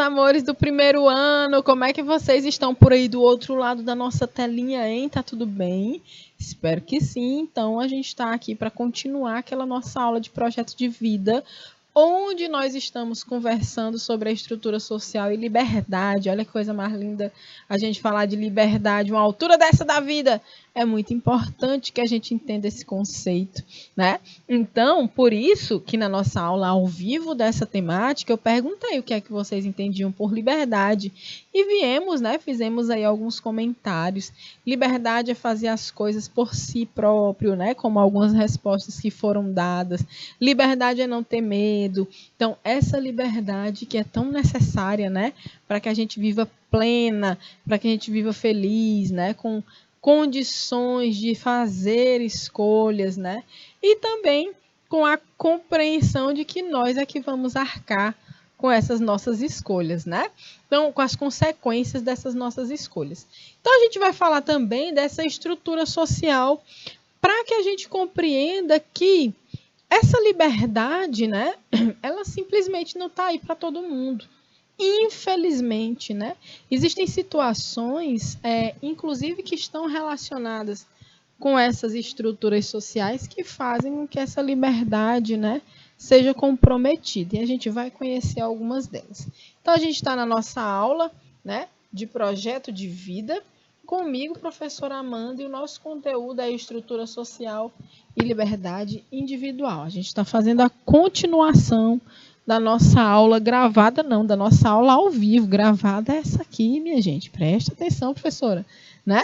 amores do primeiro ano, como é que vocês estão por aí do outro lado da nossa telinha, hein? Tá tudo bem? Espero que sim. Então, a gente está aqui para continuar aquela nossa aula de projeto de vida, onde nós estamos conversando sobre a estrutura social e liberdade. Olha que coisa mais linda a gente falar de liberdade, uma altura dessa da vida. É muito importante que a gente entenda esse conceito, né? Então, por isso que na nossa aula ao vivo dessa temática, eu perguntei o que é que vocês entendiam por liberdade e viemos, né? Fizemos aí alguns comentários. Liberdade é fazer as coisas por si próprio, né? Como algumas respostas que foram dadas. Liberdade é não ter medo. Então, essa liberdade que é tão necessária, né? Para que a gente viva plena, para que a gente viva feliz, né? Com condições de fazer escolhas, né? E também com a compreensão de que nós é que vamos arcar com essas nossas escolhas, né? Então, com as consequências dessas nossas escolhas. Então, a gente vai falar também dessa estrutura social para que a gente compreenda que essa liberdade, né? Ela simplesmente não está aí para todo mundo. Infelizmente, né? Existem situações, inclusive, que estão relacionadas com essas estruturas sociais que fazem com que essa liberdade, né, seja comprometida. E a gente vai conhecer algumas delas. Então, a gente está na nossa aula, né, de projeto de vida, comigo, professora Amanda, e o nosso conteúdo é estrutura social e liberdade individual. A gente está fazendo a continuação da nossa aula gravada, não, da nossa aula ao vivo. Gravada é essa aqui, minha gente. Presta atenção, professora, né?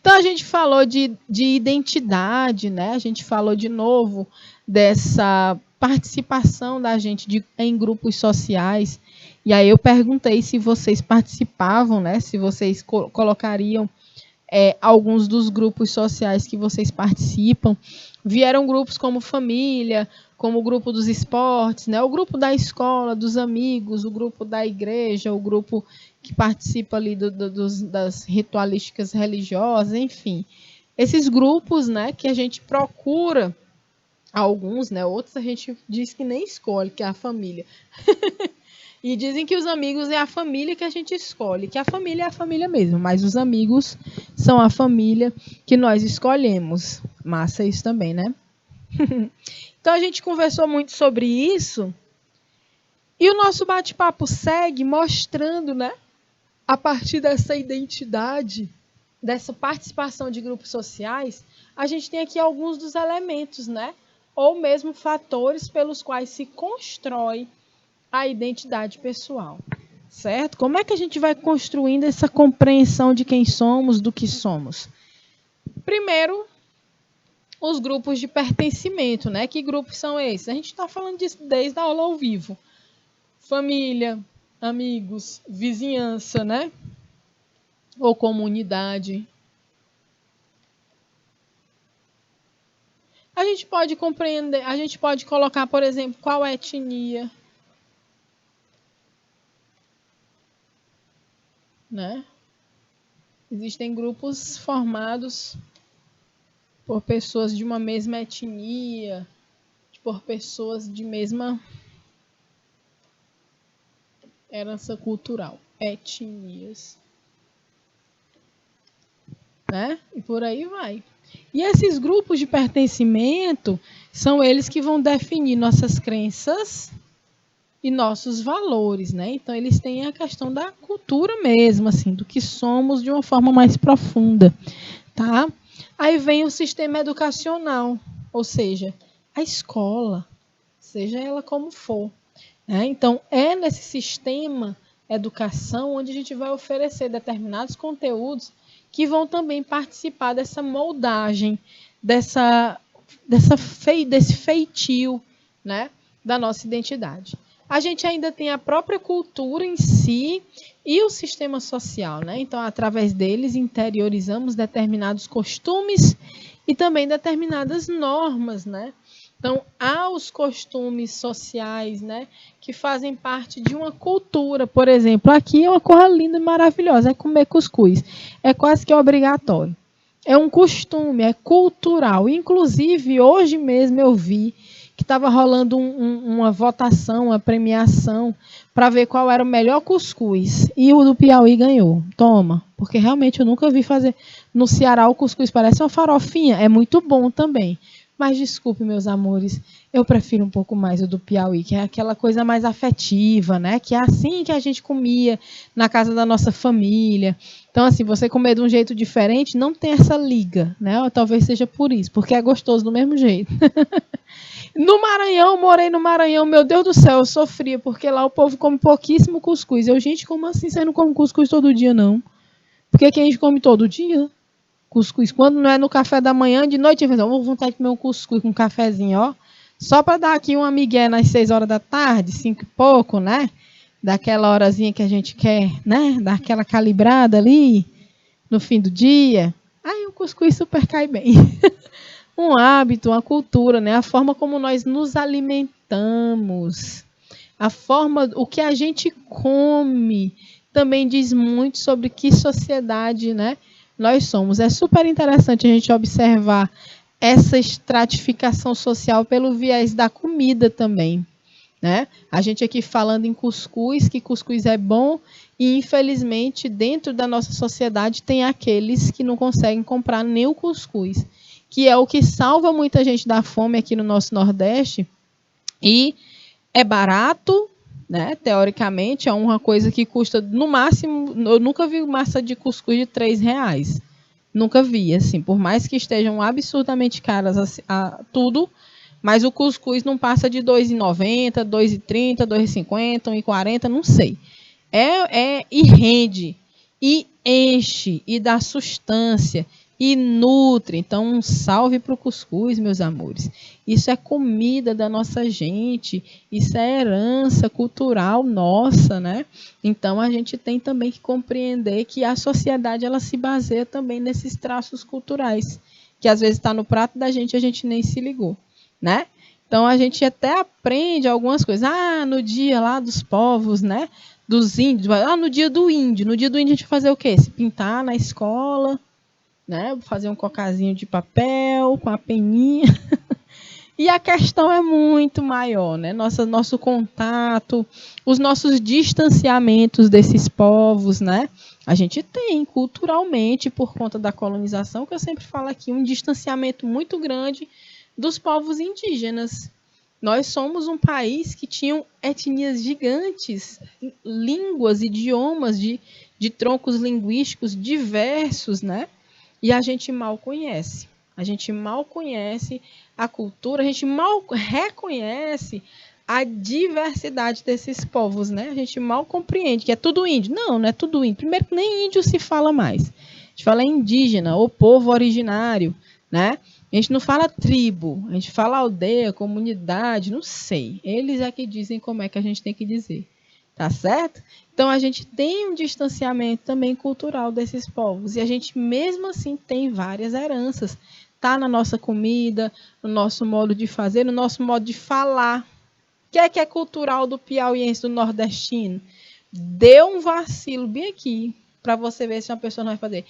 Então, a gente falou de identidade, né? A gente falou de novo dessa participação da gente em grupos sociais. E aí eu perguntei se vocês participavam, né? Se vocês colocariam alguns dos grupos sociais que vocês participam. Vieram grupos como família, como o grupo dos esportes, né? O grupo da escola, dos amigos, o grupo da igreja, o grupo que participa ali das ritualísticas religiosas, enfim. Esses grupos, né, que a gente procura, alguns, né, outros a gente diz que nem escolhe, que é a família. E dizem que os amigos é a família que a gente escolhe, que a família é a família mesmo, mas os amigos são a família que nós escolhemos. Massa isso também, né? Então a gente conversou muito sobre isso e o nosso bate-papo segue mostrando, né, a partir dessa identidade, dessa participação de grupos sociais, a gente tem aqui alguns dos elementos, né, ou mesmo fatores pelos quais se constrói a identidade pessoal, certo? Como é que a gente vai construindo essa compreensão de quem somos, do que somos? Primeiro, os grupos de pertencimento, né? Que grupos são esses? A gente está falando disso desde a aula ao vivo. Família, amigos, vizinhança, né? Ou comunidade. A gente pode compreender, a gente pode colocar, por exemplo, qual é a etnia, né? Existem grupos formados por pessoas de uma mesma etnia, por pessoas de mesma herança cultural, etnias, né? E por aí vai. E esses grupos de pertencimento são eles que vão definir nossas crenças e nossos valores, né? Então, eles têm a questão da cultura mesmo, assim, do que somos de uma forma mais profunda, tá? Aí vem o sistema educacional, ou seja, a escola, seja ela como for, né? Então, é nesse sistema educação onde a gente vai oferecer determinados conteúdos que vão também participar dessa moldagem, desse feitio, né, da nossa identidade. A gente ainda tem a própria cultura em si e o sistema social, né? Então, através deles, interiorizamos determinados costumes e também determinadas normas, né? Então, há os costumes sociais, né, que fazem parte de uma cultura. Por exemplo, aqui é uma coisa linda e maravilhosa, é comer cuscuz. É quase que obrigatório. É um costume, é cultural. Inclusive, hoje mesmo eu vi que estava rolando uma votação, uma premiação, para ver qual era o melhor cuscuz. E o do Piauí ganhou. Toma, porque realmente eu nunca vi fazer. No Ceará o cuscuz parece uma farofinha, é muito bom também. Mas desculpe, meus amores, eu prefiro um pouco mais o do Piauí, que é aquela coisa mais afetiva, né? Que é assim que a gente comia na casa da nossa família. Então, assim, você comer de um jeito diferente não tem essa liga, né? Ou talvez seja por isso, porque é gostoso do mesmo jeito. No Maranhão, morei no Maranhão, meu Deus do céu, eu sofria, porque lá o povo come pouquíssimo cuscuz. Eu, gente, como assim você não come cuscuz todo dia, não? Porque aqui a gente come todo dia cuscuz. Quando não é no café da manhã, de noite, eu vou vontade de comer um cuscuz com um cafezinho, ó. Só para dar aqui uma migué nas 6 horas da tarde, 5 e pouco, né? Daquela horazinha que a gente quer, né? Dar aquela calibrada ali no fim do dia. Aí o cuscuz super cai bem. Um hábito, uma cultura, né? A forma como nós nos alimentamos, a forma, o que a gente come, também diz muito sobre que sociedade, né, nós somos. É super interessante a gente observar essa estratificação social pelo viés da comida também, né? A gente aqui falando em cuscuz, que cuscuz é bom, e infelizmente dentro da nossa sociedade tem aqueles que não conseguem comprar nem o cuscuz, que é o que salva muita gente da fome aqui no nosso Nordeste, e é barato, né? Teoricamente, é uma coisa que custa, no máximo, eu nunca vi massa de cuscuz de R$ 3. Nunca vi, assim, por mais que estejam absurdamente caras tudo, mas o cuscuz não passa de R$ 2,90, R$ 2,30, R$ 2,50, R$ 1,40, não sei. E rende, e enche, e dá sustância, e nutre. Então, um salve para o cuscuz, meus amores. Isso é comida da nossa gente, isso é herança cultural nossa, né? Então, a gente tem também que compreender que a sociedade ela se baseia também nesses traços culturais, que às vezes está no prato da gente e a gente nem se ligou, né? Então, a gente até aprende algumas coisas. No dia lá dos povos, né? Dos índios. No dia do índio. No dia do índio a gente vai fazer o quê? Se pintar na escola, né? Fazer um cocazinho de papel com a peninha. E a questão é muito maior, né? Nosso contato, os nossos distanciamentos desses povos, né? A gente tem, culturalmente, por conta da colonização, que eu sempre falo aqui, um distanciamento muito grande dos povos indígenas. Nós somos um país que tinha etnias gigantes, línguas, idiomas de troncos linguísticos diversos, né? E a gente mal conhece. A gente mal conhece a cultura, a gente mal reconhece a diversidade desses povos, né? A gente mal compreende que é tudo índio. Não, não é tudo índio. Primeiro que nem índio se fala mais. A gente fala indígena, ou povo originário, né? A gente não fala tribo, a gente fala aldeia, comunidade, não sei. Eles é que dizem como é que a gente tem que dizer. Tá certo? Então a gente tem um distanciamento também cultural desses povos. E a gente mesmo assim tem várias heranças. Tá na nossa comida, no nosso modo de fazer, no nosso modo de falar. O que é cultural do piauiense, do nordestino? Deu um vacilo bem aqui, para você ver se uma pessoa não vai fazer.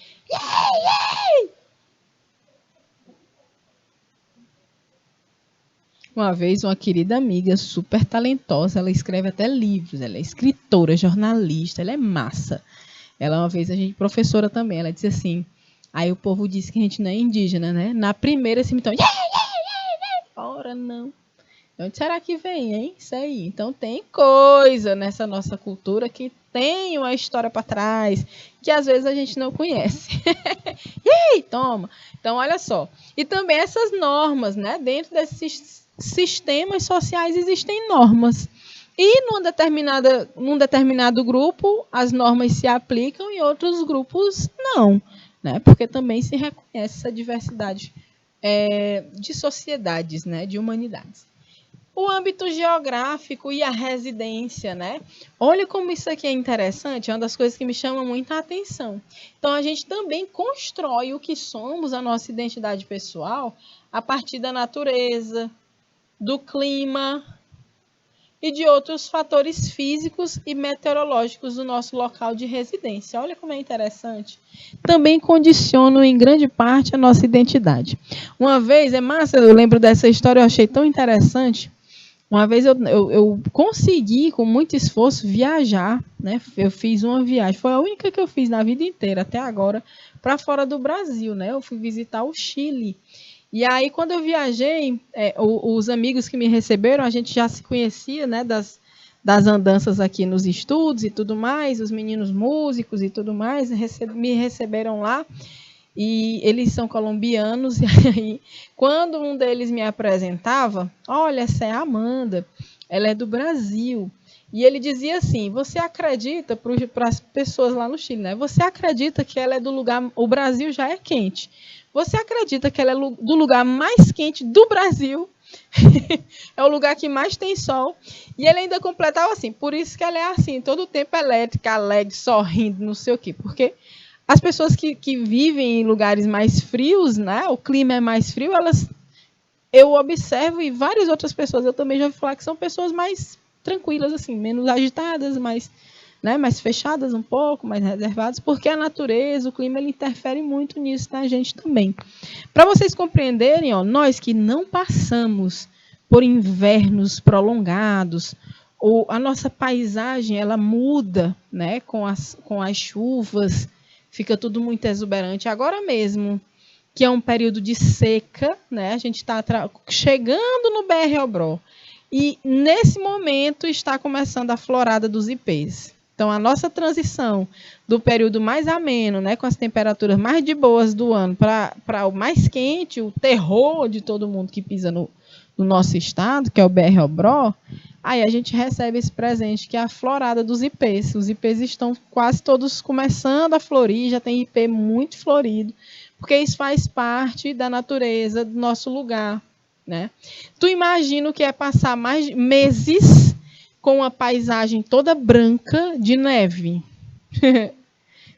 Uma vez, uma querida amiga, super talentosa, ela escreve até livros, ela é escritora, jornalista, ela é massa. Ela, uma vez, a gente, professora também, ela disse assim, aí o povo disse que a gente não é indígena, né? Na primeira, assim, então, ora não. De onde será que vem, hein? Isso aí. Então tem coisa nessa nossa cultura que tem uma história para trás, que às vezes a gente não conhece. E aí, toma. Então, olha só. E também essas normas, né? Dentro desses sistemas sociais existem normas. E num determinado grupo, as normas se aplicam e outros grupos não, né? Porque também se reconhece essa diversidade de sociedades, né? De humanidades. O âmbito geográfico e a residência, né? Olha como isso aqui é interessante, é uma das coisas que me chama muita atenção. Então, a gente também constrói o que somos, a nossa identidade pessoal, a partir da natureza, do clima e de outros fatores físicos e meteorológicos do nosso local de residência. Olha como é interessante. Também condicionam em grande parte a nossa identidade. Uma vez, é massa, eu lembro dessa história, eu achei tão interessante. Uma vez eu consegui, com muito esforço, viajar, né? Eu fiz uma viagem, foi a única que eu fiz na vida inteira, até agora, para fora do Brasil, né? Eu fui visitar o Chile. E aí, quando eu viajei, os amigos que me receberam, a gente já se conhecia, né? Das andanças aqui nos estudos e tudo mais, os meninos músicos e tudo mais, me receberam lá. E eles são colombianos, e aí, quando um deles me apresentava, olha, essa é a Amanda, ela é do Brasil. E ele dizia assim, você acredita, para as pessoas lá no Chile, né? Você acredita que ela é do lugar, o Brasil já é quente. Você acredita que ela é do lugar mais quente do Brasil? É o lugar que mais tem sol. E ele ainda completava assim, por isso que ela é assim, todo o tempo elétrica, alegre, sorrindo, não sei o quê. Porque as pessoas que vivem em lugares mais frios, né, o clima é mais frio, eu observo, e várias outras pessoas, eu também já ouvi falar que são pessoas mais tranquilas, assim, menos agitadas, mais fechadas um pouco, mais reservadas, porque a natureza, o clima, ele interfere muito nisso na gente também. Para vocês compreenderem, ó, nós que não passamos por invernos prolongados, ou a nossa paisagem ela muda, né, com as chuvas, fica tudo muito exuberante. Agora mesmo, que é um período de seca, né, a gente está chegando no BR-Obró, e nesse momento está começando a florada dos ipês. Então, a nossa transição do período mais ameno, né, com as temperaturas mais de boas do ano, para o mais quente, o terror de todo mundo que pisa no nosso estado, que é o BR-Obró, aí a gente recebe esse presente, que é a florada dos ipês. Os ipês estão quase todos começando a florir, já tem ipê muito florido, porque isso faz parte da natureza do nosso lugar, né? Tu imagina o que é passar mais meses com uma paisagem toda branca de neve,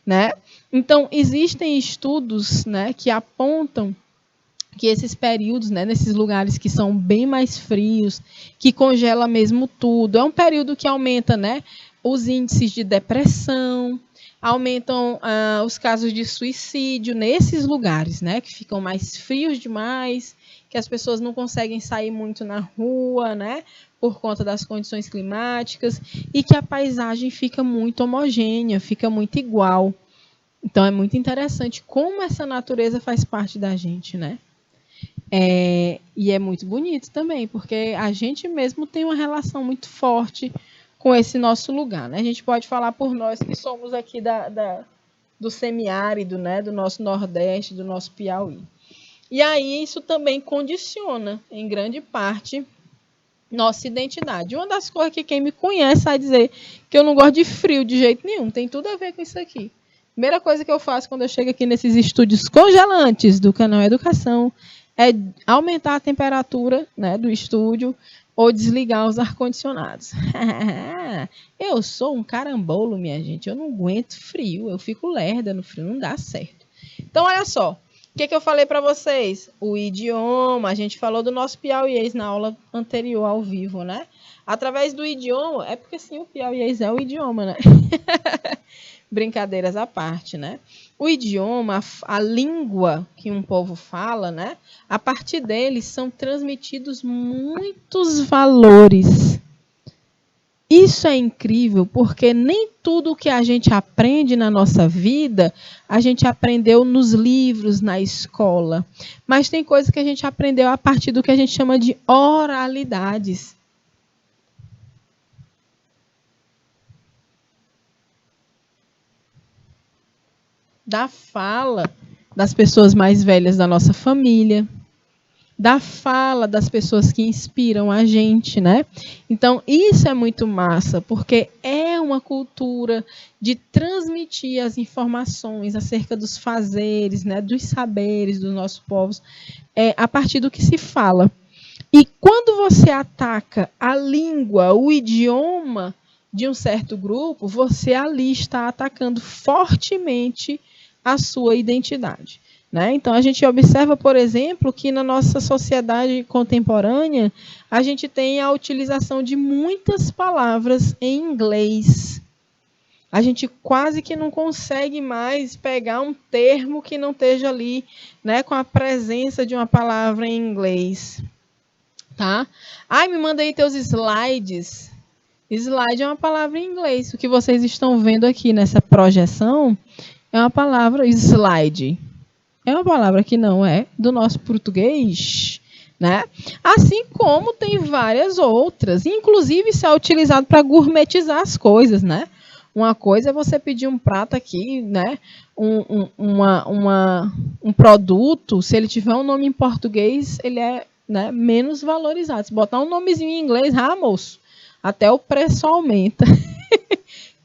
né? Então, existem estudos, né, que apontam que esses períodos, né, nesses lugares que são bem mais frios, que congela mesmo tudo, é um período que aumenta, né, os índices de depressão, aumentam os casos de suicídio nesses lugares, né, que ficam mais frios demais, que as pessoas não conseguem sair muito na rua, né, por conta das condições climáticas, e que a paisagem fica muito homogênea, fica muito igual. Então, é muito interessante como essa natureza faz parte da gente, né? E é muito bonito também, porque a gente mesmo tem uma relação muito forte com esse nosso lugar, né? A gente pode falar por nós que somos aqui do semiárido, né? Do nosso Nordeste, do nosso Piauí. E aí isso também condiciona, em grande parte, nossa identidade. Uma das coisas que quem me conhece vai dizer que eu não gosto de frio de jeito nenhum, tem tudo a ver com isso aqui. Primeira coisa que eu faço quando eu chego aqui nesses estúdios congelantes do canal Educação é aumentar a temperatura, né, do estúdio ou desligar os ar-condicionados. Eu sou um carambolo, minha gente. Eu não aguento frio. Eu fico lerda no frio. Não dá certo. Então, olha só. O que eu falei para vocês? O idioma. A gente falou do nosso piauiês na aula anterior ao vivo, né? Através do idioma. É porque, sim, o piauiês é o idioma, né? Brincadeiras à parte, né? O idioma, a língua que um povo fala, né? A partir deles são transmitidos muitos valores. Isso é incrível, porque nem tudo que a gente aprende na nossa vida, a gente aprendeu nos livros, na escola. Mas tem coisa que a gente aprendeu a partir do que a gente chama de oralidades. Da fala das pessoas mais velhas da nossa família, da fala das pessoas que inspiram a gente, né? Então, isso é muito massa, porque é uma cultura de transmitir as informações acerca dos fazeres, né, dos saberes dos nossos povos, a partir do que se fala. E quando você ataca a língua, o idioma de um certo grupo, você ali está atacando fortemente a sua identidade. né? Então, a gente observa, por exemplo, que na nossa sociedade contemporânea, a gente tem a utilização de muitas palavras em inglês. A gente quase que não consegue mais pegar um termo que não esteja ali, né, com a presença de uma palavra em inglês. Tá? Ai, me manda aí teus slides. Slide é uma palavra em inglês. O que vocês estão vendo aqui nessa projeção é uma palavra slide. É uma palavra que não é do nosso português, né? Assim como tem várias outras. Inclusive, isso é utilizado para gourmetizar as coisas, né? Uma coisa é você pedir um prato aqui, né? Um produto, se ele tiver um nome em português, ele é, né, menos valorizado. Se botar um nomezinho em inglês, moço, até o preço aumenta.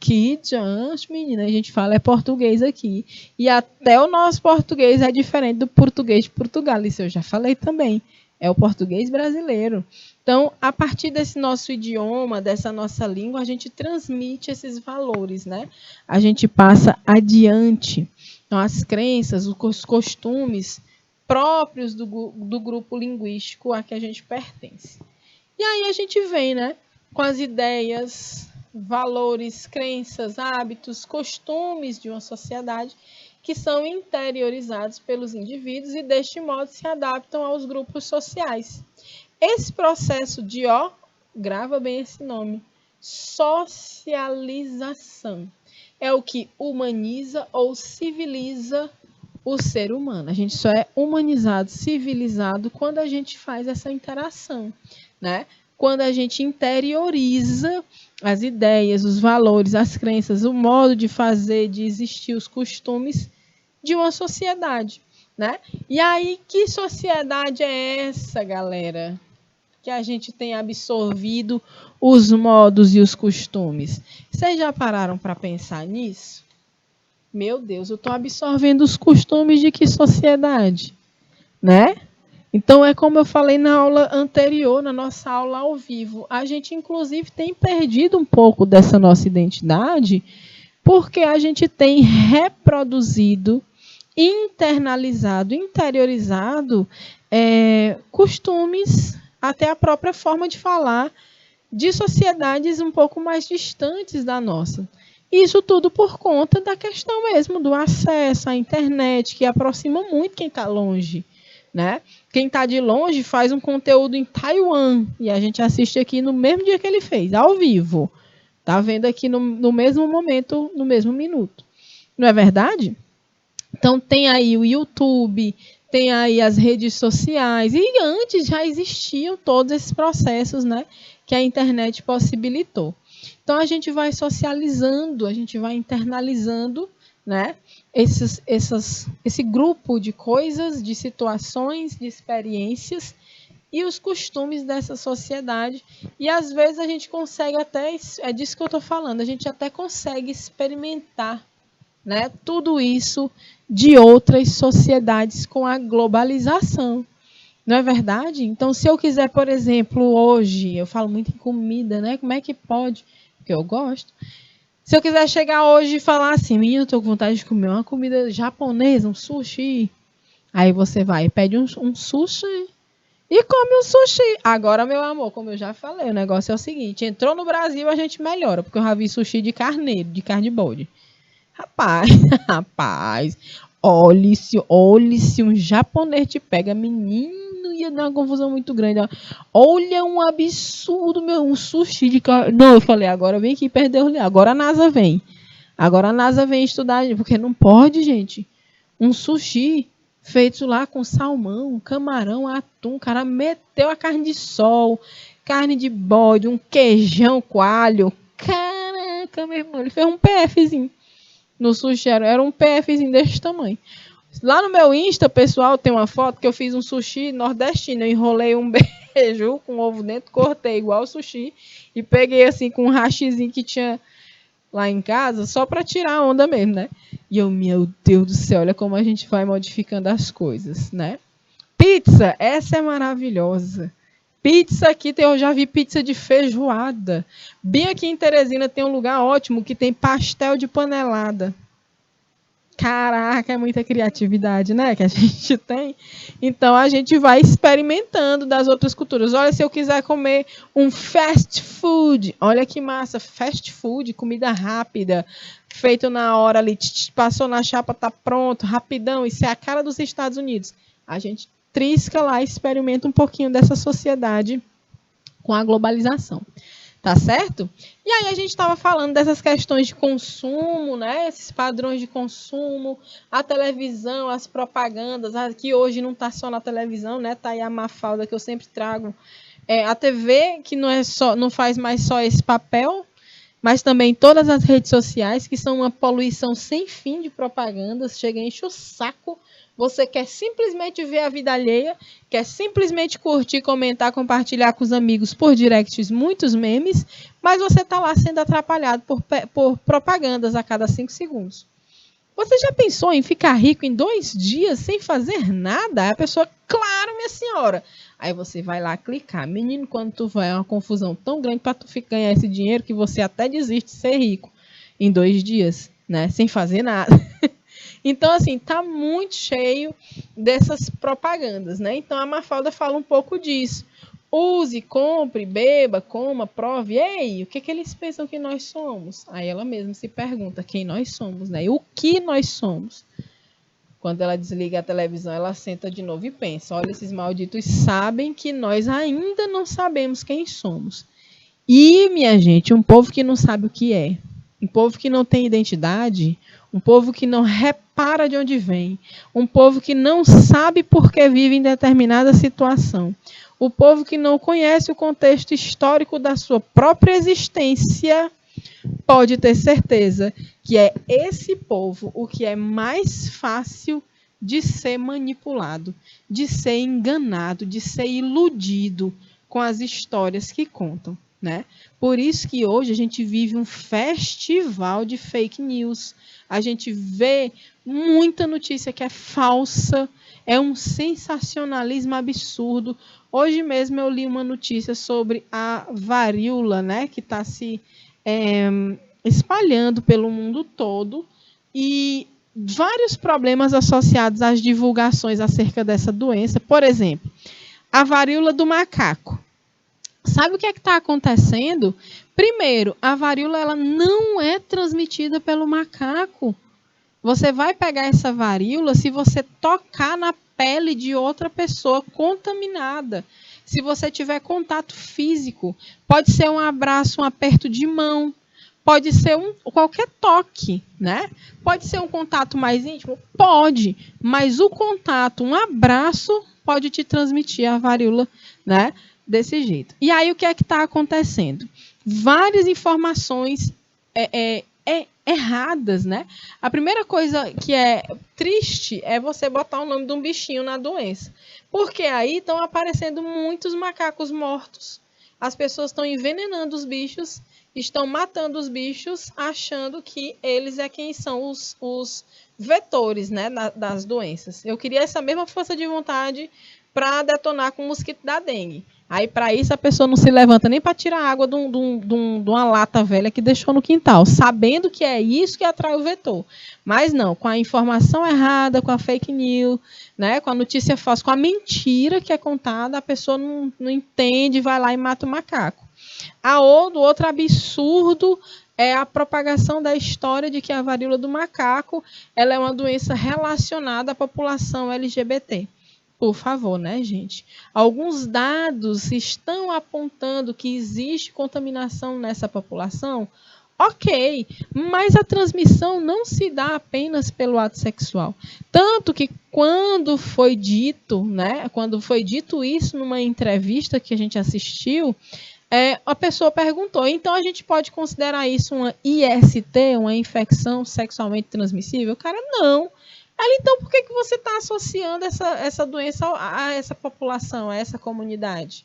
Que diante, menina, a gente fala é português aqui. E até o nosso português é diferente do português de Portugal. Isso eu já falei também. É o português brasileiro. Então, a partir desse nosso idioma, dessa nossa língua, a gente transmite esses valores, né? A gente passa adiante. Então, as crenças, os costumes próprios do grupo linguístico a que a gente pertence. E aí a gente vem, né, com as ideias, valores, crenças, hábitos, costumes de uma sociedade que são interiorizados pelos indivíduos e, deste modo, se adaptam aos grupos sociais. Esse processo de, grava bem esse nome, socialização, é o que humaniza ou civiliza o ser humano. A gente só é humanizado, civilizado, quando a gente faz essa interação, né? Quando a gente interioriza as ideias, os valores, as crenças, o modo de fazer, de existir, os costumes de uma sociedade, né? E aí, que sociedade é essa, galera? Que a gente tem absorvido os modos e os costumes. Vocês já pararam para pensar nisso? Meu Deus, eu estou absorvendo os costumes de que sociedade, né? Então, é como eu falei na aula anterior, na nossa aula ao vivo. A gente, inclusive, tem perdido um pouco dessa nossa identidade porque a gente tem reproduzido, internalizado, interiorizado costumes, até a própria forma de falar de sociedades um pouco mais distantes da nossa. Isso tudo por conta da questão mesmo do acesso à internet, que aproxima muito quem está longe, né? Quem está de longe faz um conteúdo em Taiwan e a gente assiste aqui no mesmo dia que ele fez, ao vivo. Tá vendo aqui no mesmo momento, no mesmo minuto. Não é verdade? Então tem aí o YouTube, tem aí as redes sociais, e antes já existiam todos esses processos, né, que a internet possibilitou. Então a gente vai socializando, a gente vai internalizando, né, esse grupo de coisas, de situações, de experiências e os costumes dessa sociedade. E às vezes a gente consegue até, é disso que eu estou falando, a gente até consegue experimentar, né, tudo isso de outras sociedades com a globalização. Não é verdade? Então, se eu quiser, por exemplo, hoje, eu falo muito em comida, né? Como é que pode? Porque eu gosto. Se eu quiser chegar hoje e falar assim, menino, estou com vontade de comer uma comida japonesa, um sushi. Aí você vai e pede um sushi e come um sushi. Agora, meu amor, como eu já falei, o negócio é o seguinte, entrou no Brasil, a gente melhora, porque eu já vi sushi de carneiro, de carne de bode. Rapaz, rapaz, olhe se um japonês te pega, menino, ia dar uma confusão muito grande. Olha um absurdo, meu, um sushi de carne. Não, eu falei, agora vem aqui perder o. Agora a NASA vem. Agora a NASA vem estudar, porque não pode, gente. Um sushi feito lá com salmão, camarão, atum, o cara meteu a carne de sol, carne de bode, um queijão coalho. Caraca, meu irmão, ele fez um PFzinho. No sushi era um PFzinho desse tamanho. Lá no meu Insta, pessoal, tem uma foto que eu fiz um sushi nordestino. Eu enrolei um beiju com ovo dentro, cortei igual o sushi e peguei assim com um hashizinho que tinha lá em casa, só para tirar a onda mesmo, né? E eu, meu Deus do céu, olha como a gente vai modificando as coisas, né? Pizza, essa é maravilhosa. Pizza aqui, eu já vi pizza de feijoada. Bem aqui em Teresina tem um lugar ótimo que tem pastel de panelada. Caraca, é muita criatividade, né, que a gente tem. Então a gente vai experimentando das outras culturas. Olha, se eu quiser comer um fast food, olha que massa, fast food, comida rápida, feito na hora ali, passou na chapa, tá pronto, rapidão, isso é a cara dos Estados Unidos. A gente trisca lá, experimenta um pouquinho dessa sociedade com a globalização. Tá certo? E aí a gente estava falando dessas questões de consumo, né? Esses padrões de consumo, a televisão, as propagandas, que hoje não está só na televisão, né? Tá aí a Mafalda que eu sempre trago. A TV, que não faz mais só esse papel, mas também todas as redes sociais, que são uma poluição sem fim de propagandas, chega a encher o saco. Você quer simplesmente ver a vida alheia, quer simplesmente curtir, comentar, compartilhar com os amigos por directs, muitos memes, mas você está lá sendo atrapalhado por propagandas a cada 5 segundos. Você já pensou em ficar rico em 2 dias sem fazer nada? A pessoa, claro, minha senhora. Aí você vai lá clicar. Menino, quando tu vai, é uma confusão tão grande para tu ganhar esse dinheiro que você até desiste de ser rico em 2 dias, né? Sem fazer nada. Então, assim, tá muito cheio dessas propagandas, né? Então, a Mafalda fala um pouco disso. Use, compre, beba, coma, prove. Ei, o que eles pensam que nós somos? Aí ela mesma se pergunta quem nós somos, né? E o que nós somos? Quando ela desliga a televisão, ela senta de novo e pensa, olha, esses malditos sabem que nós ainda não sabemos quem somos. E, minha gente, um povo que não sabe o que é, um povo que não tem identidade, um povo que não repara de onde vem, um povo que não sabe por que vive em determinada situação, o povo que não conhece o contexto histórico da sua própria existência, pode ter certeza que é esse povo o que é mais fácil de ser manipulado, de ser enganado, de ser iludido com as histórias que contam, né? Por isso que hoje a gente vive um festival de fake news. A gente vê muita notícia que é falsa, é um sensacionalismo absurdo. Hoje mesmo eu li uma notícia sobre a varíola, né, que está se espalhando pelo mundo todo e vários problemas associados às divulgações acerca dessa doença. Por exemplo, a varíola do macaco. Sabe o que está acontecendo? Primeiro, a varíola ela não é transmitida pelo macaco. Você vai pegar essa varíola se você tocar na pele de outra pessoa contaminada. Se você tiver contato físico, pode ser um abraço, um aperto de mão, pode ser qualquer toque, né? Pode ser um contato mais íntimo? Pode, mas o contato, um abraço, pode te transmitir a varíola, né? Desse jeito. E aí o que é que está acontecendo? Várias informações erradas, né? A primeira coisa que é triste é você botar o nome de um bichinho na doença. Porque aí estão aparecendo muitos macacos mortos. As pessoas estão envenenando os bichos, estão matando os bichos, achando que eles é quem são os vetores, né, das doenças. Eu queria essa mesma força de vontade para detonar com o mosquito da dengue. Aí, para isso, a pessoa não se levanta nem para tirar água de uma lata velha que deixou no quintal, sabendo que é isso que atrai o vetor. Mas não, com a informação errada, com a fake news, né, com a notícia falsa, com a mentira que é contada, a pessoa não entende, vai lá e mata o macaco. Outro absurdo é a propagação da história de que a varíola do macaco ela é uma doença relacionada à população LGBT. Por favor, né, gente? Alguns dados estão apontando que existe contaminação nessa população. Ok, mas a transmissão não se dá apenas pelo ato sexual. Tanto que quando foi dito, né, quando foi dito isso numa entrevista que a gente assistiu, a pessoa perguntou, então a gente pode considerar isso uma IST, uma infecção sexualmente transmissível? Cara, não. Ela, então, por que você está associando essa doença a essa população, a essa comunidade?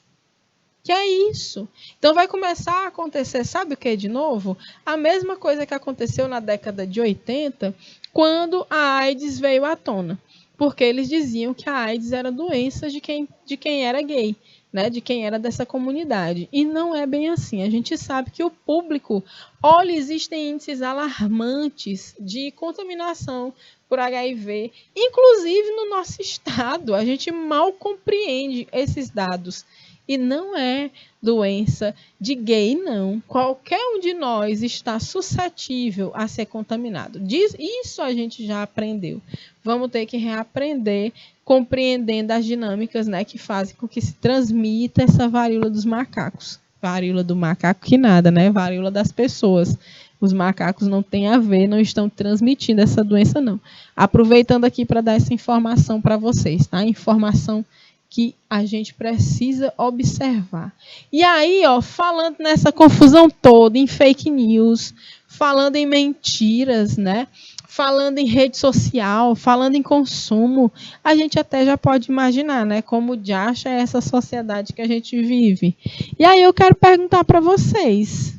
Que é isso. Então, vai começar a acontecer, sabe o que de novo? A mesma coisa que aconteceu na década de 80, quando a AIDS veio à tona. Porque eles diziam que a AIDS era doença de quem era gay. né, de quem era dessa comunidade. E não é bem assim. A gente sabe que o público, olha, existem índices alarmantes de contaminação por HIV, inclusive no nosso estado. A gente mal compreende esses dados. E não é doença de gay, não. Qualquer um de nós está suscetível a ser contaminado. Isso a gente já aprendeu. Vamos ter que reaprender, compreendendo as dinâmicas, né, que fazem com que se transmita essa varíola dos macacos. Varíola do macaco que nada, né? Varíola das pessoas. Os macacos não têm a ver, não estão transmitindo essa doença, não. Aproveitando aqui para dar essa informação para vocês, tá? Informação que a gente precisa observar. E aí, ó, falando nessa confusão toda, em fake news, falando em mentiras, né? Falando em rede social, falando em consumo, a gente até já pode imaginar, né? Como de acha essa sociedade que a gente vive. E aí eu quero perguntar para vocês,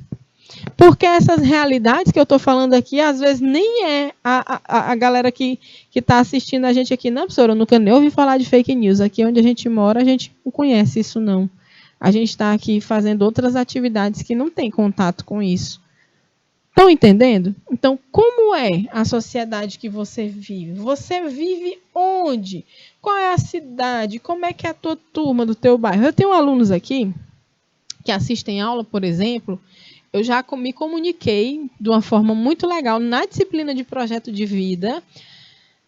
porque essas realidades que eu estou falando aqui, às vezes nem é a galera que está assistindo a gente aqui. Não, professora, eu nunca nem ouvi falar de fake news. Aqui onde a gente mora, a gente não conhece isso, não. A gente está aqui fazendo outras atividades que não tem contato com isso. Estão entendendo? Então, como é a sociedade que você vive? Você vive onde? Qual é a cidade? Como é que é a tua turma do teu bairro? Eu tenho alunos aqui que assistem aula, por exemplo. Eu já me comuniquei de uma forma muito legal na disciplina de projeto de vida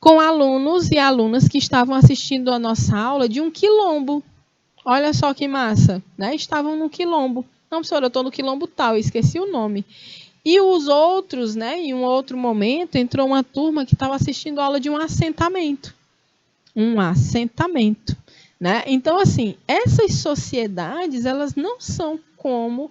com alunos e alunas que estavam assistindo a nossa aula de um quilombo. Olha só que massa, né? Estavam no quilombo. Não, professora, eu estou no quilombo tal, eu esqueci o nome. E os outros, né, em um outro momento, entrou uma turma que estava assistindo a aula de um assentamento. Um assentamento, né? Então, assim, essas sociedades, elas não são como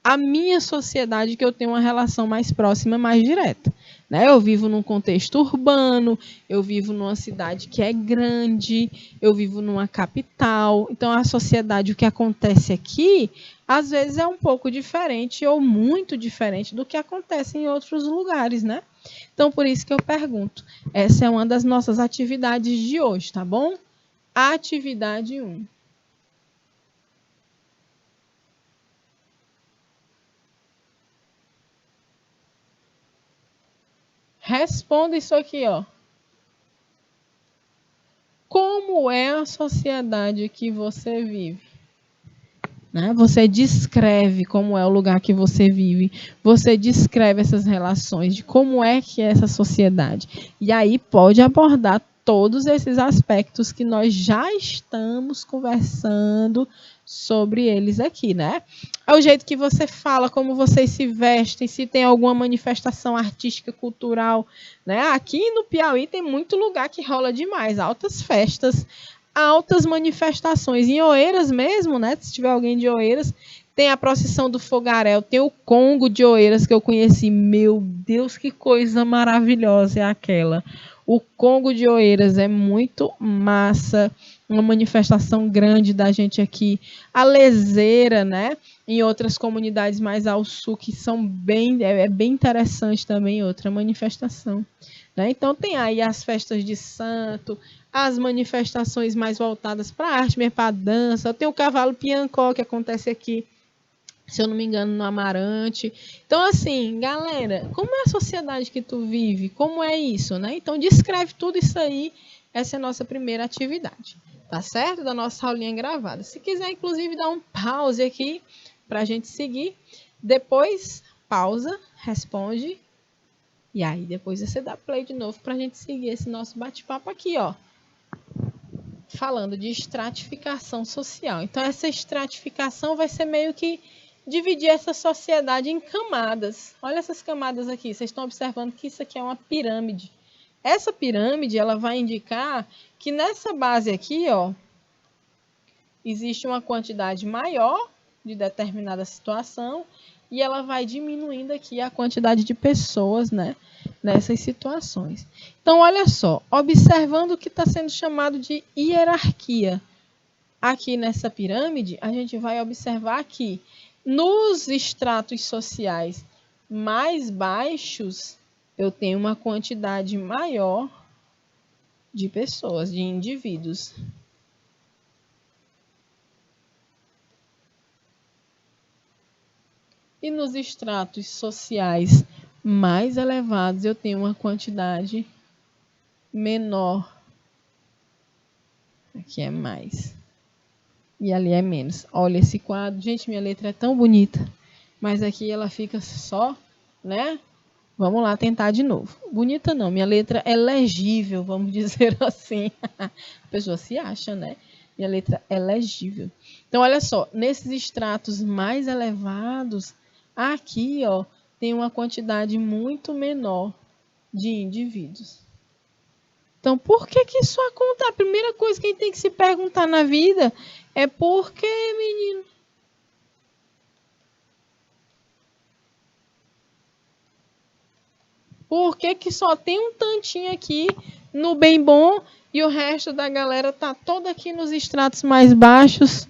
a minha sociedade, que eu tenho uma relação mais próxima, mais direta. Né? Eu vivo num contexto urbano, eu vivo numa cidade que é grande, eu vivo numa capital. Então, a sociedade, o que acontece aqui, às vezes é um pouco diferente ou muito diferente do que acontece em outros lugares, né? Então, por isso que eu pergunto. Essa é uma das nossas atividades de hoje, tá bom? Atividade 1. Responda isso aqui, ó. Como é a sociedade que você vive? Né? Você descreve como é o lugar que você vive. Você descreve essas relações, de como é que é essa sociedade. E aí pode abordar todos esses aspectos que nós já estamos conversando sobre eles aqui, né? É o jeito que você fala, como vocês se vestem, se tem alguma manifestação artística, cultural, né? Aqui no Piauí tem muito lugar que rola demais, altas festas, altas manifestações. Em Oeiras mesmo, né? Se tiver alguém de Oeiras, tem a procissão do fogaréu, tem o Congo de Oeiras que eu conheci. Meu Deus, que coisa maravilhosa é aquela. O Congo de Oeiras é muito massa, uma manifestação grande da gente aqui. A leseira, né? Em outras comunidades mais ao sul, que são bem, bem interessante também, outra manifestação. Né? Então tem aí as festas de santo, as manifestações mais voltadas para a arte, mesmo para a dança. Tem o cavalo piancó, que acontece aqui, se eu não me engano, no Amarante. Então, assim, galera, como é a sociedade que tu vive? Como é isso, né? Então, descreve tudo isso aí. Essa é a nossa primeira atividade, tá certo? Da nossa aulinha gravada. Se quiser, inclusive, dar um pause aqui para a gente seguir. Depois, pausa, responde. E aí, depois você dá play de novo para a gente seguir esse nosso bate-papo aqui, ó. Falando de estratificação social. Então, essa estratificação vai ser meio que dividir essa sociedade em camadas. Olha essas camadas aqui. Vocês estão observando que isso aqui é uma pirâmide. Essa pirâmide, ela vai indicar que nessa base aqui, ó, existe uma quantidade maior de determinada situação e ela vai diminuindo aqui a quantidade de pessoas, né, nessas situações. Então, olha só, observando o que está sendo chamado de hierarquia. Aqui nessa pirâmide, a gente vai observar que nos estratos sociais mais baixos, eu tenho uma quantidade maior de pessoas, de indivíduos. E nos estratos sociais mais elevados eu tenho uma quantidade menor. Aqui é mais. E ali é menos. Olha esse quadro. Gente, minha letra é tão bonita. Mas aqui ela fica só, né? Vamos lá tentar de novo. Bonita não, minha letra é legível, vamos dizer assim. A pessoa se acha, né? Minha letra é legível. Então, olha só, nesses estratos mais elevados, aqui, ó, tem uma quantidade muito menor de indivíduos. Então, por que que isso acontece? A primeira coisa que a gente tem que se perguntar na vida é por que, menino? Por que que só tem um tantinho aqui no bem bom e o resto da galera tá toda aqui nos estratos mais baixos,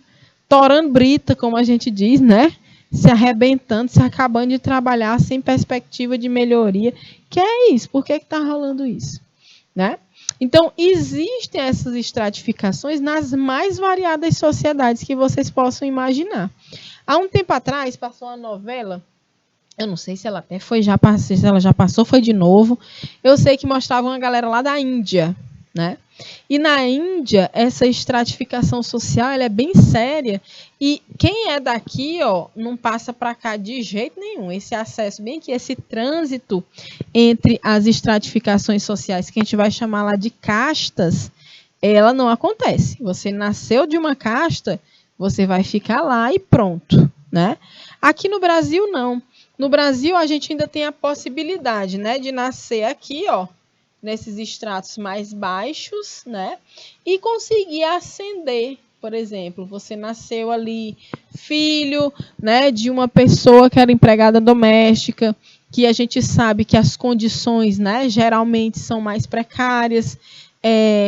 torando brita, como a gente diz, né? Se arrebentando, se acabando de trabalhar sem perspectiva de melhoria. Que é isso? Por que que tá rolando isso? Né? Então, existem essas estratificações nas mais variadas sociedades que vocês possam imaginar. Há um tempo atrás, passou uma novela, eu não sei se ela até foi já, se ela já passou, foi de novo. Eu sei que mostrava uma galera lá da Índia, né? E na Índia, essa estratificação social ela é bem séria. E quem é daqui, ó, não passa para cá de jeito nenhum. Esse acesso, bem que esse trânsito entre as estratificações sociais, que a gente vai chamar lá de castas, ela não acontece. Você nasceu de uma casta, você vai ficar lá e pronto, né? Aqui no Brasil, não. No Brasil, a gente ainda tem a possibilidade, né, de nascer aqui, ó, nesses estratos mais baixos, né, e conseguir ascender. Por exemplo, você nasceu ali filho, né, de uma pessoa que era empregada doméstica, que a gente sabe que as condições, né, geralmente são mais precárias,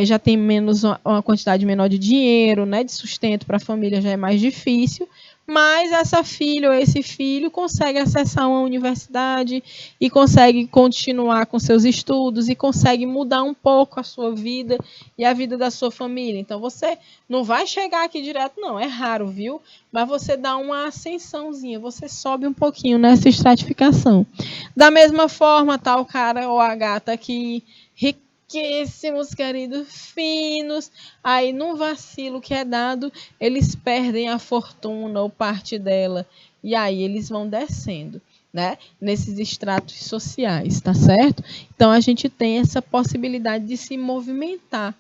já tem menos uma quantidade menor de dinheiro, né, de sustento para a família já é mais difícil. Mas essa filha ou esse filho consegue acessar uma universidade e consegue continuar com seus estudos e consegue mudar um pouco a sua vida e a vida da sua família. Então, você não vai chegar aqui direto, não. É raro, viu? Mas você dá uma ascensãozinha, você sobe um pouquinho nessa estratificação. Da mesma forma, tá o cara ou a gata aqui, riquíssimos, queridos, finos. Aí, num vacilo que é dado, eles perdem a fortuna ou parte dela. E aí eles vão descendo, né? Nesses estratos sociais, tá certo? Então, a gente tem essa possibilidade de se movimentar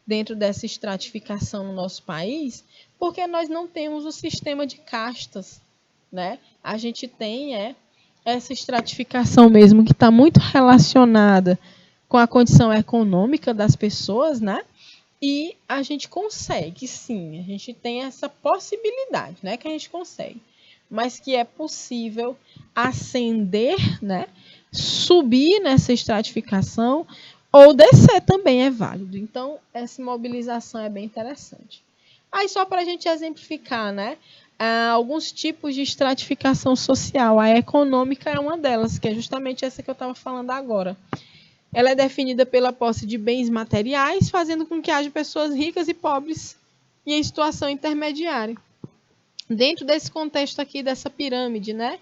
dentro dessa estratificação no nosso país, porque nós não temos o sistema de castas, né? A gente tem essa estratificação mesmo que está muito relacionada com a condição econômica das pessoas, né? E a gente consegue, sim, a gente tem essa possibilidade, né? Que a gente consegue, mas que é possível ascender, né? Subir nessa estratificação ou descer também é válido. Então, essa mobilização é bem interessante. Aí, só para a gente exemplificar, né? Alguns tipos de estratificação social. A econômica é uma delas, que é justamente essa que eu estava falando agora. Ela é definida pela posse de bens materiais, fazendo com que haja pessoas ricas e pobres e em situação intermediária. Dentro desse contexto aqui, dessa pirâmide, né?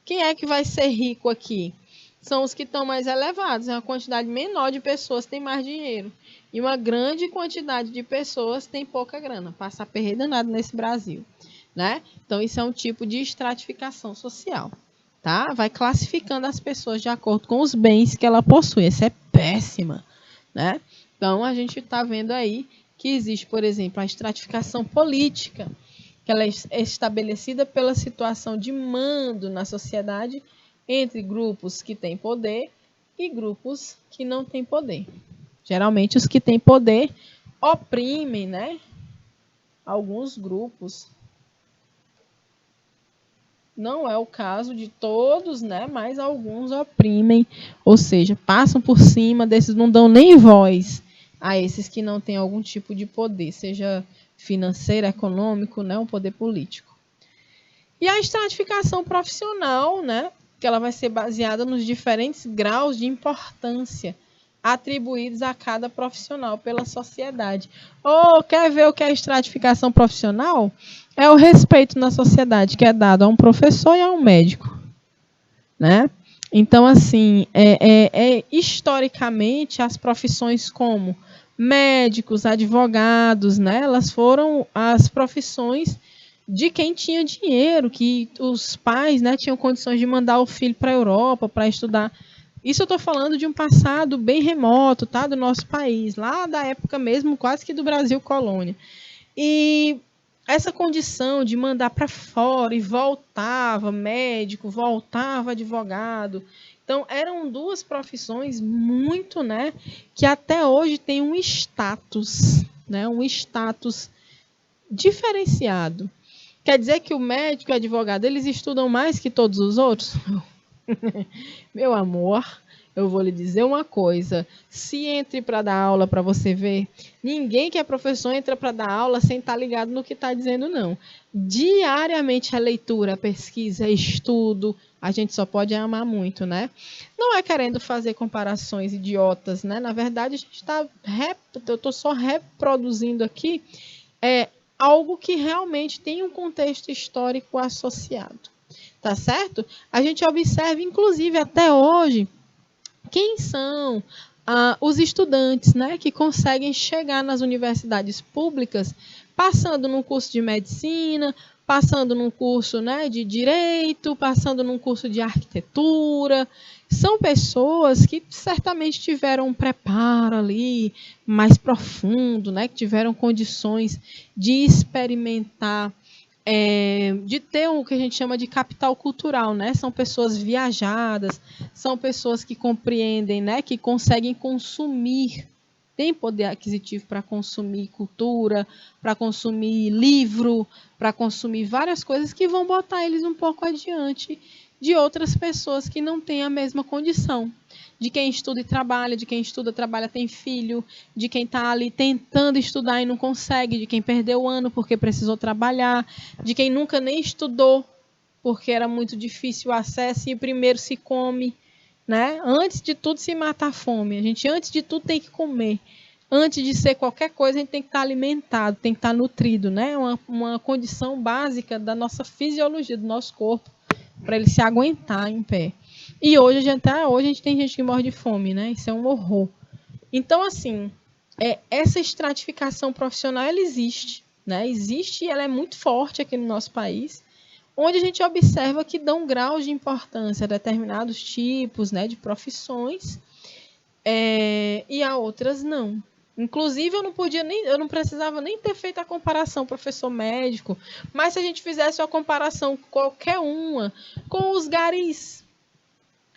Quem é que vai ser rico aqui? São os que estão mais elevados. Uma quantidade menor de pessoas tem mais dinheiro. E uma grande quantidade de pessoas tem pouca grana. Passa perreio danado nesse Brasil, né? Então, isso é um tipo de estratificação social. Tá? Vai classificando as pessoas de acordo com os bens que ela possui. Essa é péssima, né? Então, a gente está vendo aí que existe, por exemplo, a estratificação política, que ela é estabelecida pela situação de mando na sociedade entre grupos que têm poder e grupos que não têm poder. Geralmente, os que têm poder oprimem, né, alguns grupos. Não é o caso de todos, né? Mas alguns oprimem, ou seja, passam por cima desses, não dão nem voz a esses que não têm algum tipo de poder, seja financeiro, econômico, né? Um poder político. E a estratificação profissional, né? Que ela vai ser baseada nos diferentes graus de importância atribuídos a cada profissional pela sociedade. Ou quer ver o que é estratificação profissional? É o respeito na sociedade que é dado a um professor e a um médico, né? Então, assim, historicamente, as profissões como médicos, advogados, né? Elas foram as profissões de quem tinha dinheiro, que os pais, né, tinham condições de mandar o filho para a Europa para estudar. Isso eu estou falando de um passado bem remoto, tá? Do nosso país, lá da época mesmo, quase que do Brasil colônia. E essa condição de mandar para fora e voltava médico, voltava advogado. Então, eram duas profissões muito, né, que até hoje tem um status, né, um status diferenciado. Quer dizer que o médico e o advogado, eles estudam mais que todos os outros? Meu amor, eu vou lhe dizer uma coisa. Se entre para dar aula para você ver, ninguém que é professor entra para dar aula sem estar ligado no que está dizendo, não. Diariamente a leitura, a pesquisa, estudo, a gente só pode amar muito, né? Não é querendo fazer comparações idiotas, né? Na verdade, a gente está... Eu estou só reproduzindo aqui algo que realmente tem um contexto histórico associado. Tá certo? A gente observa, inclusive, até hoje, quem são os estudantes, né, que conseguem chegar nas universidades públicas passando num curso de medicina, passando num curso, né, de direito, passando num curso de arquitetura. São pessoas que certamente tiveram um preparo ali mais profundo, né, que tiveram condições de experimentar, de ter o que a gente chama de capital cultural, né? São pessoas viajadas, são pessoas que compreendem, né? Que conseguem consumir, têm poder aquisitivo para consumir cultura, para consumir livro, para consumir várias coisas que vão botar eles um pouco adiante de outras pessoas que não têm a mesma condição. De quem estuda e trabalha, de quem estuda, trabalha, tem filho, de quem está ali tentando estudar e não consegue, de quem perdeu o ano porque precisou trabalhar, de quem nunca nem estudou porque era muito difícil o acesso e primeiro se come, né? Antes de tudo se mata a fome. A gente, antes de tudo, tem que comer. Antes de ser qualquer coisa, a gente tem que estar alimentado, tem que estar nutrido, né? Uma condição básica da nossa fisiologia, do nosso corpo, para ele se aguentar em pé. E hoje, até hoje, a gente tem gente que morre de fome, né? Isso é um horror. Então, assim, essa estratificação profissional, ela existe, né? Existe e ela é muito forte aqui no nosso país, onde a gente observa que dão graus de importância a determinados tipos, né, de profissões, e a outras não. Inclusive, eu não precisava nem ter feito a comparação professor médico, mas se a gente fizesse uma comparação qualquer uma com os garis,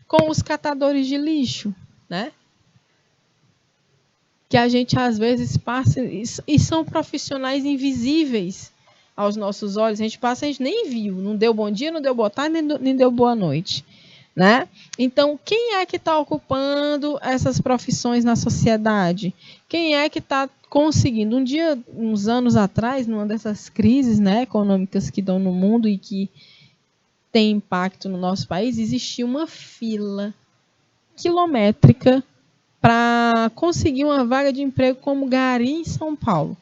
com os catadores de lixo, né? Que a gente às vezes passa, e são profissionais invisíveis aos nossos olhos, a gente passa, a gente nem viu, não deu bom dia, não deu boa tarde, nem deu boa noite, né? Então, quem é que está ocupando essas profissões na sociedade? Quem é que está conseguindo? Um dia, uns anos atrás, numa dessas crises, né, econômicas que dão no mundo e que tem impacto no nosso país, existia uma fila quilométrica para conseguir uma vaga de emprego como gari em São Paulo.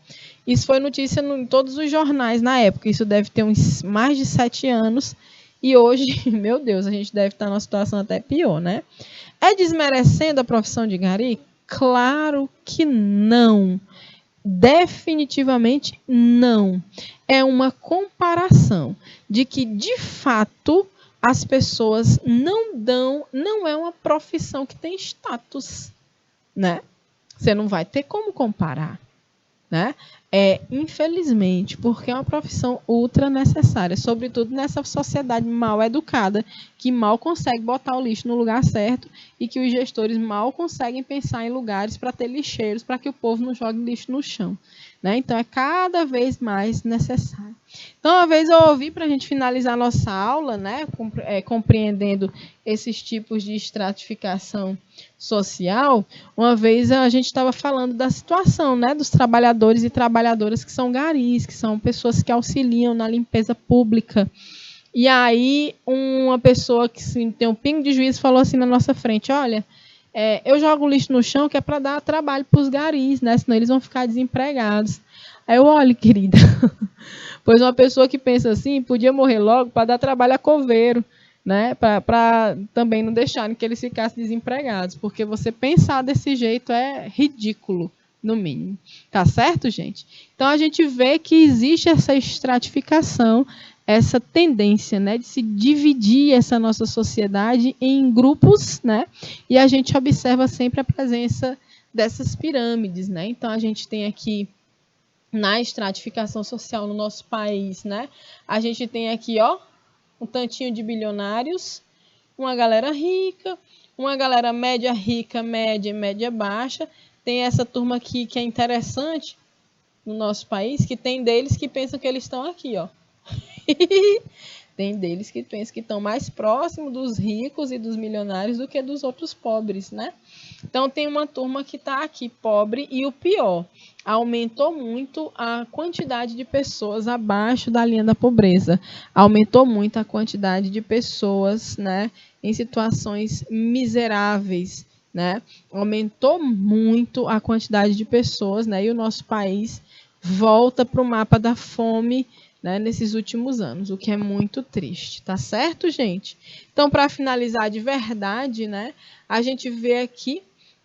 Isso foi notícia em todos os jornais na época. Isso deve ter uns mais de 7 anos. E hoje, meu Deus, a gente deve estar numa situação até pior, né? É desmerecendo a profissão de gari? Claro que não. Definitivamente não. É uma comparação de que, de fato, as pessoas não é uma profissão que tem status, né? Você não vai ter como comparar, né? Infelizmente, porque é uma profissão ultra necessária, sobretudo nessa sociedade mal educada, que mal consegue botar o lixo no lugar certo e que os gestores mal conseguem pensar em lugares para ter lixeiros, para que o povo não jogue lixo no chão, né? Então, é cada vez mais necessário. Então, uma vez eu ouvi, para a gente finalizar a nossa aula, né, compreendendo esses tipos de estratificação social, uma vez a gente estava falando da situação, né, dos trabalhadores e trabalhadoras que são garis, que são pessoas que auxiliam na limpeza pública. E aí, uma pessoa que tem um pingo de juízo falou assim na nossa frente: olha, Eu jogo lixo no chão que é para dar trabalho para os garis, né? Senão eles vão ficar desempregados. Aí eu olho, querida, pois uma pessoa que pensa assim podia morrer logo para dar trabalho a coveiro, né? Para também não deixarem que eles ficassem desempregados, porque você pensar desse jeito é ridículo, no mínimo. Tá certo, gente? Então a gente vê que existe essa estratificação, essa tendência, né, de se dividir essa nossa sociedade em grupos, né? E a gente observa sempre a presença dessas pirâmides, né? Então a gente tem aqui na estratificação social no nosso país, né? A gente tem aqui, ó, um tantinho de bilionários, uma galera rica, uma galera média rica, média e média baixa. Tem essa turma aqui que é interessante no nosso país, que tem deles que pensam que eles estão aqui, ó. Tem deles que pensam que estão mais próximos dos ricos e dos milionários do que dos outros pobres, né? Então tem uma turma que está aqui pobre e o pior, aumentou muito a quantidade de pessoas abaixo da linha da pobreza. Aumentou muito a quantidade de pessoas, né, em situações miseráveis, né? Aumentou muito a quantidade de pessoas, né? E o nosso país volta para o mapa da fome, né, nesses últimos anos, o que é muito triste, tá certo, gente? Então, para finalizar de verdade, né, a gente vê aqui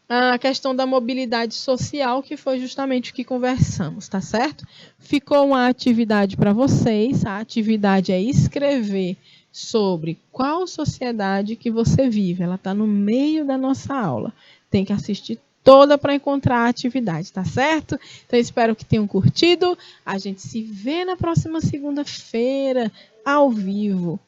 a questão da mobilidade social, que foi justamente o que conversamos, tá certo? Ficou uma atividade para vocês, a atividade é escrever sobre qual sociedade que você vive, ela está no meio da nossa aula, tem que assistir toda para encontrar a atividade, tá certo? Então, espero que tenham curtido. A gente se vê na próxima segunda-feira, ao vivo.